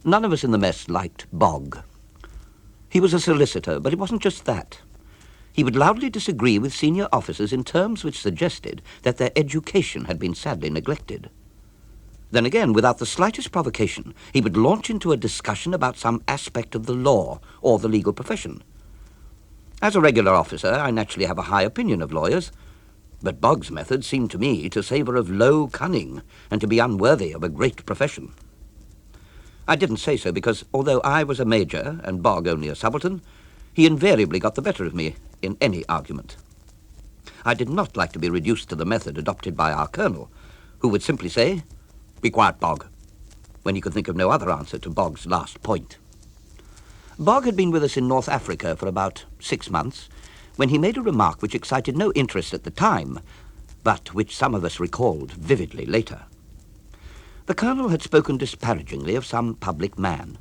None of us in the mess liked Bog. He was a solicitor, but it wasn't just that. He would loudly disagree with senior officers in terms which suggested that their education had been sadly neglected. Then again, without the slightest provocation, he would launch into a discussion about some aspect of the law or the legal profession. As a regular officer, I naturally have a high opinion of lawyers, but Bog's method seemed to me to savour of low cunning and to be unworthy of a great profession. I didn't say so because, although I was a major and Bog only a subaltern, he invariably got the better of me in any argument. I did not like to be reduced to the method adopted by our colonel, who would simply say, "Be quiet, Bog," when he could think of no other answer to Bog's last point. Bog had been with us in North Africa for about 6 months when he made a remark which excited no interest at the time, but which some of us recalled vividly later. The colonel had spoken disparagingly of some public man,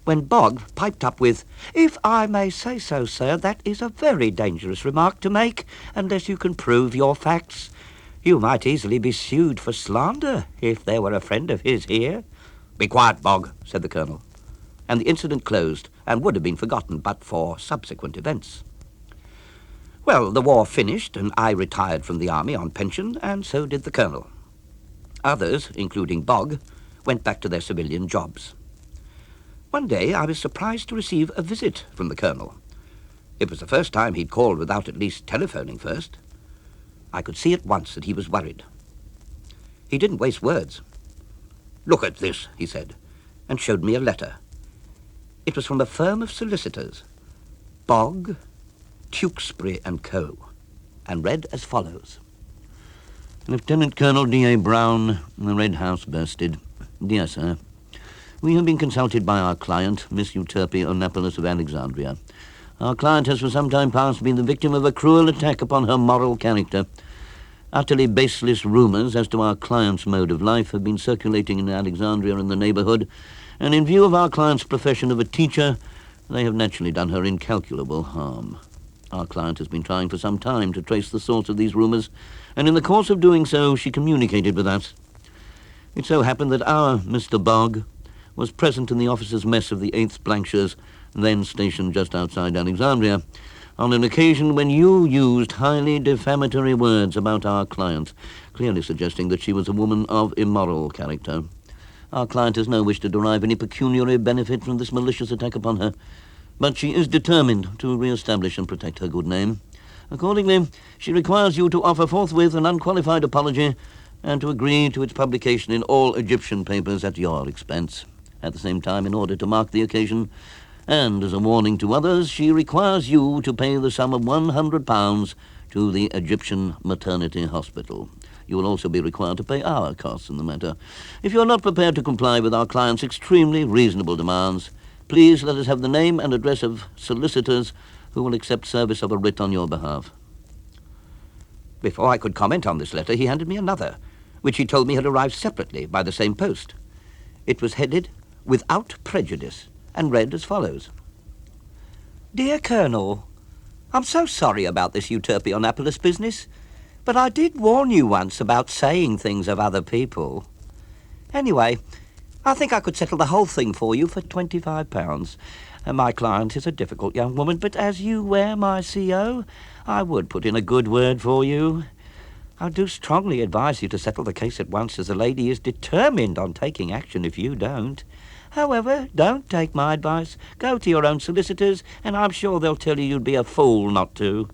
when Bog piped up with, "If I may say so, sir, that is a very dangerous remark to make, unless you can prove your facts. You might easily be sued for slander if there were a friend of his here." "Be quiet, Bog," said the colonel, and the incident closed and would have been forgotten but for subsequent events. Well, the war finished, and I retired from the army on pension, and so did the colonel. Others, including Bog, went back to their civilian jobs. One day I was surprised to receive a visit from the colonel. It was the first time he'd called without at least telephoning first. I could see at once that he was worried. He didn't waste words. "Look at this," he said, and showed me a letter. It was from a firm of solicitors, Bog, Tewkesbury and Co., and read as follows. "Lieutenant Colonel D.A. Brown, the Red House, Bursted. Dear Sir, we have been consulted by our client, Miss Euterpe Onapoulos of Alexandria. Our client has for some time past been the victim of a cruel attack upon her moral character. Utterly baseless rumours as to our client's mode of life have been circulating in Alexandria and the neighbourhood, and in view of our client's profession of a teacher, they have naturally done her incalculable harm. Our client has been trying for some time to trace the source of these rumours, and in the course of doing so, she communicated with us. It so happened that our Mr. Bog was present in the officers' mess of the 8th Blankshires, then stationed just outside Alexandria, on an occasion when you used highly defamatory words about our client, clearly suggesting that she was a woman of immoral character. Our client has no wish to derive any pecuniary benefit from this malicious attack upon her, but she is determined to re-establish and protect her good name. Accordingly, she requires you to offer forthwith an unqualified apology and to agree to its publication in all Egyptian papers at your expense. At the same time, in order to mark the occasion, and as a warning to others, she requires you to pay the sum of £100 to the Egyptian Maternity Hospital. You will also be required to pay our costs in the matter. If you are not prepared to comply with our client's extremely reasonable demands, please let us have the name and address of solicitors who will accept service of a writ on your behalf." Before I could comment on this letter, he handed me another, which he told me had arrived separately by the same post. It was headed, "Without Prejudice," and read as follows. "Dear Colonel, I'm so sorry about this Euterpe Onapoulos business, but I did warn you once about saying things of other people. Anyway, I think I could settle the whole thing for you for £25. My client is a difficult young woman, but as you wear my CO, I would put in a good word for you. I do strongly advise you to settle the case at once, as the lady is determined on taking action if you don't. However, don't take my advice. Go to your own solicitors, and I'm sure they'll tell you you'd be a fool not to.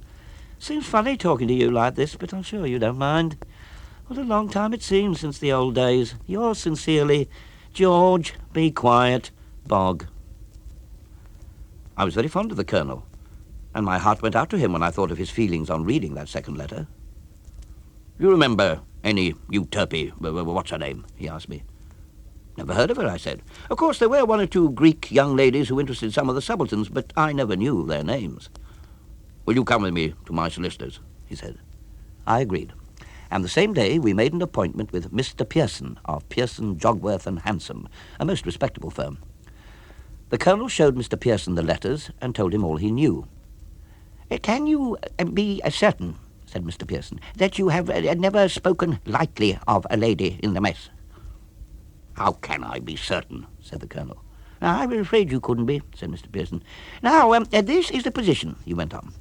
Seems funny talking to you like this, but I'm sure you don't mind. What a long time it seems since the old days. Yours sincerely, George, be quiet, Bog." I was very fond of the colonel, and my heart went out to him when I thought of his feelings on reading that second letter. "You remember any Euterpe, what's her name?" he asked me. "Never heard of her," I said. "Of course, there were one or two Greek young ladies who interested some of the subalterns, but I never knew their names." "Will you come with me to my solicitors?" he said. I agreed, and the same day we made an appointment with Mr. Pearson of Pearson, Jogworth and Hansom, a most respectable firm. The colonel showed Mr. Pearson the letters and told him all he knew. "Can you be certain," said Mr. Pearson, "that you have never spoken lightly of a lady in the mess?" "How can I be certain?" said the colonel. I was afraid you couldn't be, said Mr. Pearson. Now, this is the position, he went on.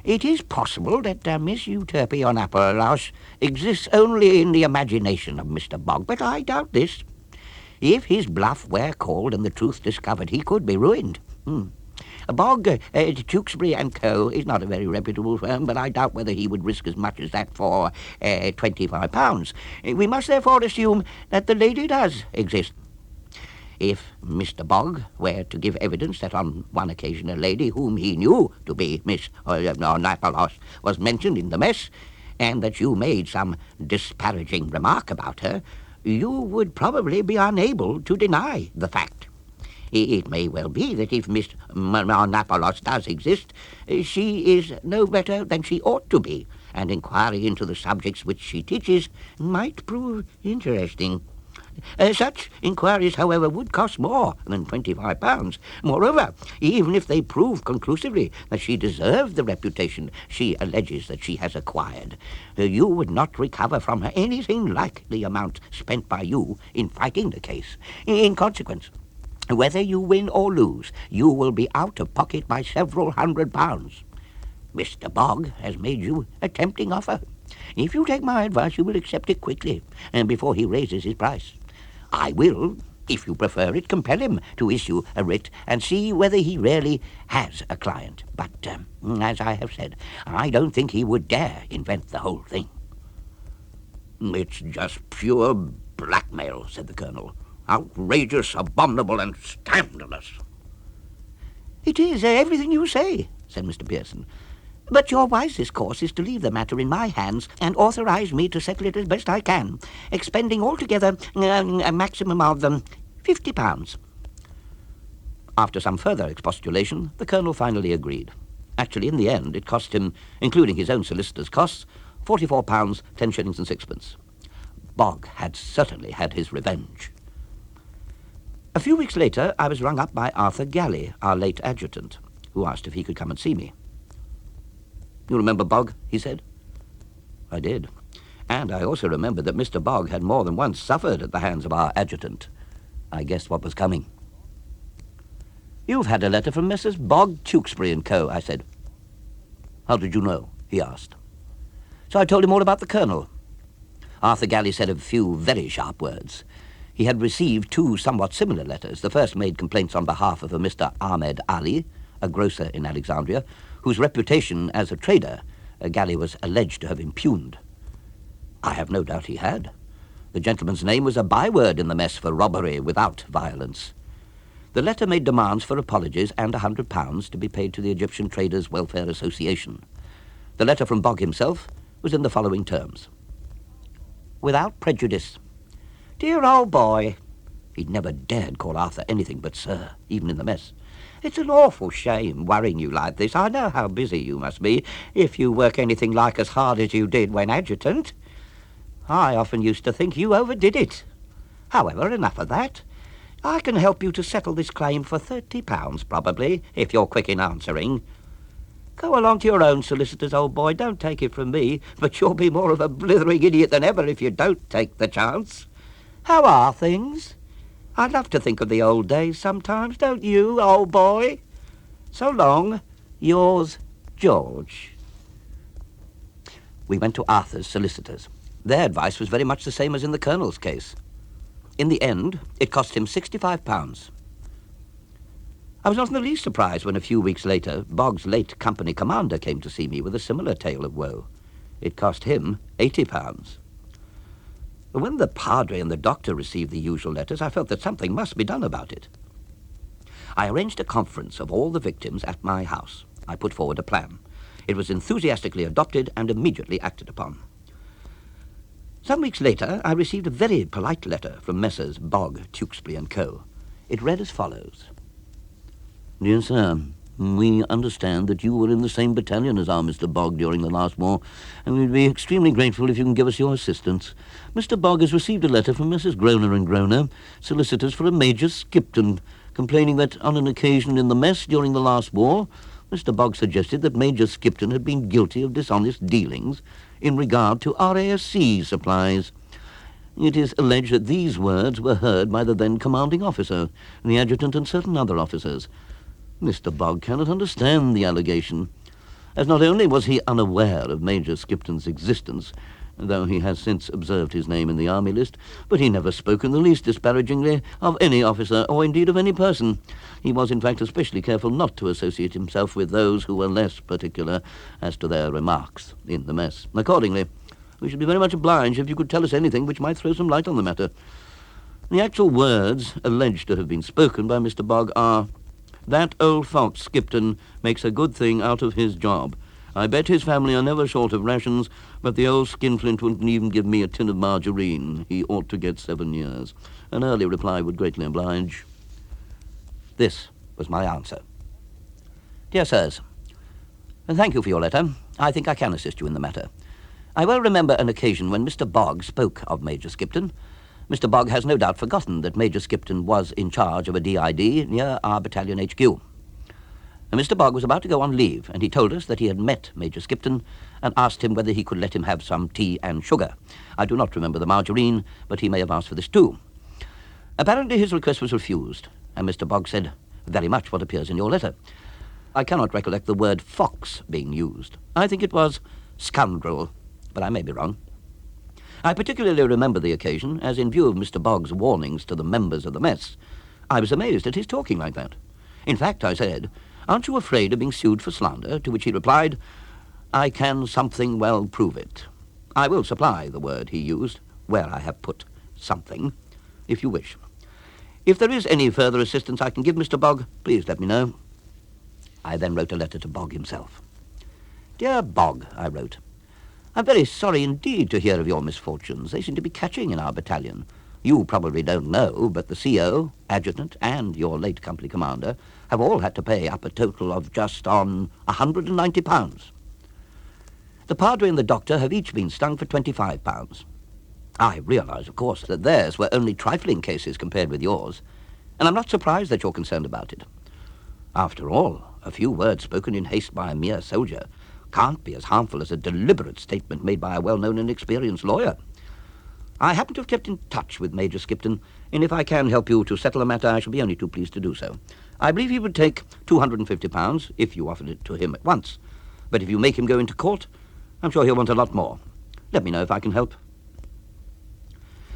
It is possible that Miss Euterpe on Applehouse exists only in the imagination of Mr. Bogg, but I doubt this. If his bluff were called and the truth discovered, he could be ruined. Bogg, Tewkesbury and Co. is not a very reputable firm, but I doubt whether he would risk as much as that for £25. We must therefore assume that the lady does exist. If Mr. Bogg were to give evidence that on one occasion a lady whom he knew to be Miss Applehouse was mentioned in the mess, and that you made some disparaging remark about her, you would probably be unable to deny the fact. It may well be that if Miss Applehouse does exist, she is no better than she ought to be, and inquiry into the subjects which she teaches might prove interesting. Such inquiries, however, would cost more than £25. Moreover, even if they prove conclusively that she deserved the reputation she alleges that she has acquired, you would not recover from her anything like the amount spent by you in fighting the case. In consequence, whether you win or lose, you will be out of pocket by several £100. Mr. Bogg has made you a tempting offer. If you take my advice, you will accept it quickly, and before he raises his price. I will, if you prefer it, compel him to issue a writ and see whether he really has a client. But, as I have said, I don't think he would dare invent the whole thing. It's just pure blackmail, said the Colonel. Outrageous, abominable, and scandalous. It is everything you say, said Mr. Pearson. But your wisest course is to leave the matter in my hands and authorize me to settle it as best I can, expending altogether a maximum of £50. After some further expostulation, the Colonel finally agreed. Actually, in the end, it cost him, including his own solicitor's costs, £44, 10 shillings and sixpence. Bogg had certainly had his revenge. A few weeks later, I was rung up by Arthur Galley, our late adjutant, who asked if he could come and see me. You remember Bogg, he said. I did. And I also remembered that Mr. Bogg had more than once suffered at the hands of our adjutant. I guessed what was coming. You've had a letter from Messrs. Bogg, Tewkesbury and Co., I said. How did you know? He asked. So I told him all about the Colonel. Arthur Galley said a few very sharp words. He had received two somewhat similar letters. The first made complaints on behalf of a Mr. Ahmed Ali, a grocer in Alexandria, whose reputation as a trader Galley was alleged to have impugned. I have no doubt he had. The gentleman's name was a byword in the mess for robbery without violence. The letter made demands for apologies and £100 to be paid to the Egyptian Traders' Welfare Association. The letter from Bogg himself was in the following terms. Without prejudice. Dear old boy. He'd never dared call Arthur anything but sir, even in the mess. It's an awful shame worrying you like this. I know how busy you must be if you work anything like as hard as you did when adjutant. I often used to think you overdid it. However, enough of that. I can help you to settle this claim for £30, probably, if you're quick in answering. Go along to your own solicitors, old boy. Don't take it from me, but you'll be more of a blithering idiot than ever if you don't take the chance. How are things? I love to think of the old days sometimes, don't you, old boy? So long, yours, George. We went to Arthur's solicitors. Their advice was very much the same as in the Colonel's case. In the end, it cost him £65. I was not in the least surprised when a few weeks later, Bogg's late company commander came to see me with a similar tale of woe. It cost him £80. When the padre and the doctor received the usual letters, I felt that something must be done about it. I arranged a conference of all the victims at my house. I put forward a plan. It was enthusiastically adopted and immediately acted upon. Some weeks later, I received a very polite letter from Messrs. Bogg, Tewkesbury and Co. It read as follows. Dear sir, we understand that you were in the same battalion as our Mr. Bogg during the last war, and we'd be extremely grateful if you can give us your assistance. Mr. Bogg has received a letter from Mrs. Groner and Groner, solicitors for a Major Skipton, complaining that on an occasion in the mess during the last war, Mr. Bogg suggested that Major Skipton had been guilty of dishonest dealings in regard to RASC supplies. It is alleged that these words were heard by the then commanding officer, the adjutant, and certain other officers. Mr. Bogg cannot understand the allegation, as not only was he unaware of Major Skipton's existence, though he has since observed his name in the army list, but he never spoke in the least disparagingly of any officer, or indeed of any person. He was, in fact, especially careful not to associate himself with those who were less particular as to their remarks in the mess. Accordingly, we should be very much obliged if you could tell us anything which might throw some light on the matter. The actual words alleged to have been spoken by Mr. Bogg are, "That old fox, Skipton, makes a good thing out of his job. I bet his family are never short of rations, but the old skinflint wouldn't even give me a tin of margarine. He ought to get 7 years. An early reply would greatly oblige." This was my answer. Dear Sirs, thank you for your letter. I think I can assist you in the matter. I well remember an occasion when Mr. Bogg spoke of Major Skipton. Mr. Bogg has no doubt forgotten that Major Skipton was in charge of a DID near our battalion HQ. And Mr. Bogg was about to go on leave, and he told us that he had met Major Skipton and asked him whether he could let him have some tea and sugar. I do not remember the margarine, but he may have asked for this too. Apparently his request was refused, and Mr. Bogg said, "Very much what appears in your letter." I cannot recollect the word fox being used. I think it was scoundrel, but I may be wrong. I particularly remember the occasion, as in view of Mr. Bogg's warnings to the members of the mess, I was amazed at his talking like that. In fact, I said, "Aren't you afraid of being sued for slander?" To which he replied, "I can something well prove it." I will supply the word he used, where I have put something, if you wish. If there is any further assistance I can give Mr. Bogg, please let me know. I then wrote a letter to Bogg himself. "Dear Bogg," I wrote, "I'm very sorry indeed to hear of your misfortunes. They seem to be catching in our battalion. You probably don't know, but the CO, adjutant, and your late company commander have all had to pay up a total of just on £190. The padre and the doctor have each been stung for £25. I realise, of course, that theirs were only trifling cases compared with yours, and I'm not surprised that you're concerned about it. After all, a few words spoken in haste by a mere soldier can't be as harmful as a deliberate statement made by a well-known and experienced lawyer. I happen to have kept in touch with Major Skipton, and if I can help you to settle the matter, I shall be only too pleased to do so. I believe he would take £250 if you offered it to him at once, but if you make him go into court, I'm sure he'll want a lot more. Let me know if I can help."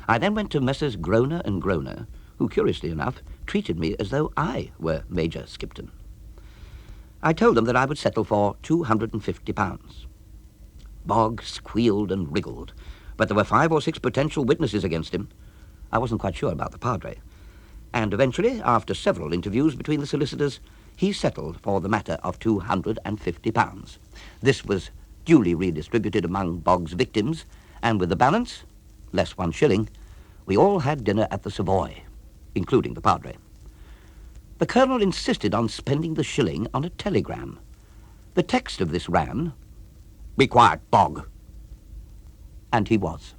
I then went to Messrs. Groner and Groner, who, curiously enough, treated me as though I were Major Skipton. I told them that I would settle for £250. Bogg squealed and wriggled, but there were 5 or 6 potential witnesses against him. I wasn't quite sure about the padre. And eventually, after several interviews between the solicitors, he settled for the matter of £250. This was duly redistributed among Bogg's victims, and with the balance, less 1 shilling, we all had dinner at the Savoy, including the padre. The colonel insisted on spending the shilling on a telegram. The text of this ran, "Be quiet, Bogg." And he was.